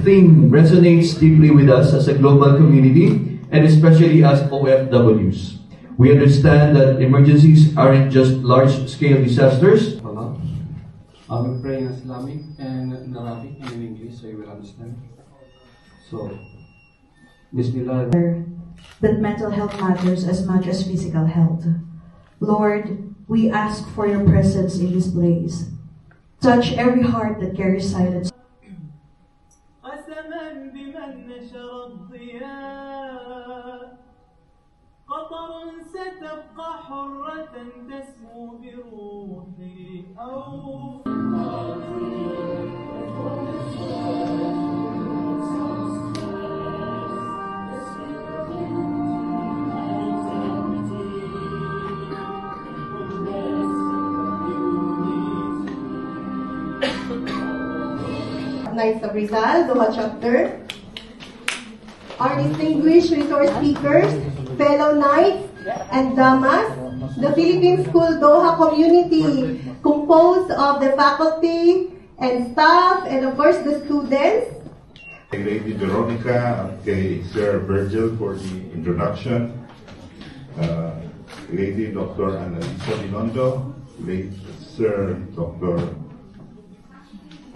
theme resonates deeply with us as a global community and especially as OFWs. We understand that emergencies aren't just large-scale disasters. I will pray in Islamic and in Arabic and in English so you will understand. So, Bismillah. That mental health matters as much as physical health. Lord, we ask for your presence in this place. Touch every heart that carries silence. قطر ستبقى حرة تسمو بروحي أو Knights of Rizal, Doha Chapter. Our distinguished resource speakers, fellow Knights and Damas, the Philippine School Doha community composed of the faculty and staff and of course the students. Lady Veronica at kay Sir Virgil for the introduction. Lady Dr. Annalisa Binondo, late Sir Dr.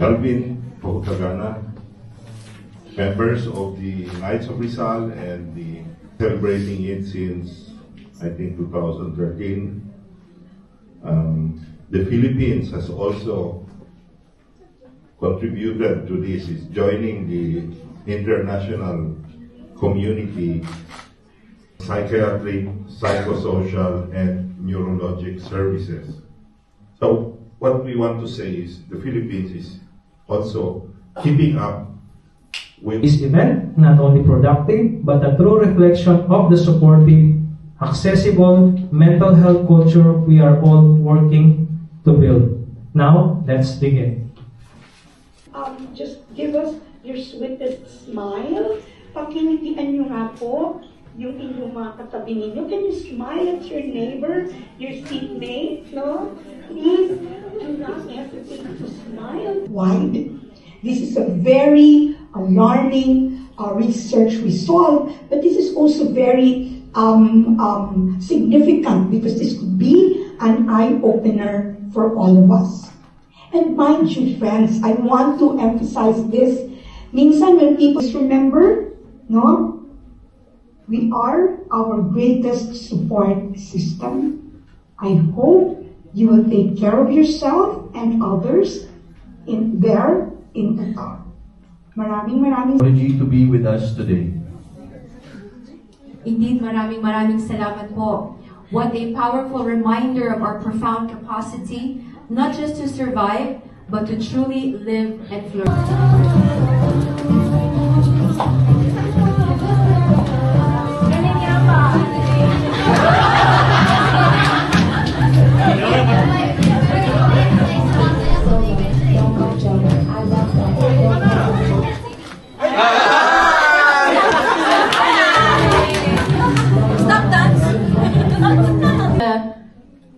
Elvin Pohutagana, members of the Knights of Rizal and the celebrating it since I think 2013. The Philippines has also contributed to this, is joining the international community, psychiatric, psychosocial, and neurologic services. So what we want to say is the Philippines is also keeping up with this event, not only productive, but a true reflection of the supportive, accessible mental health culture we are all working to build. Now, let's begin. Just give us your sweetest smile. Pakingitian nyo nga po yung inyong mga katabi ninyo. Can you smile at your neighbor, your seatmate, no? Please do not hesitate to smile. Wide. This is a very alarming research result, but this is also very significant because this could be an eye-opener for all of us. And mind you, friends, I want to emphasize this. Minsan when people remember, no, we are our greatest support system. I hope you will take care of yourself and others in Qatar. Maraming to be with us today. Indeed, maraming salamat po. What a powerful reminder of our profound capacity, not just to survive, but to truly live and flourish.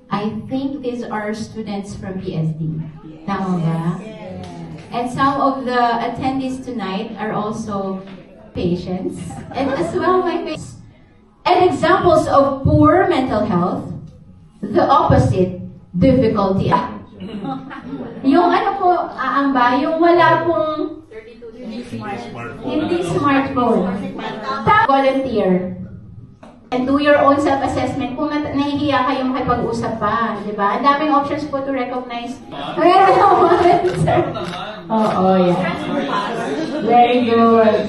I think these are students from PSD. Tama ba? And some of the attendees tonight are also patients. And as well, my patients. And examples of poor mental health, the opposite, difficulty. Yung ano po, aamba, yung wala pong hindi smartphone. Volunteer. And do your own self-assessment. Kung nahihiya kayong makipag-usap pa, di ba? Ang daming options po to recognize. Meron naman, sir. Oo, yeah. Very good.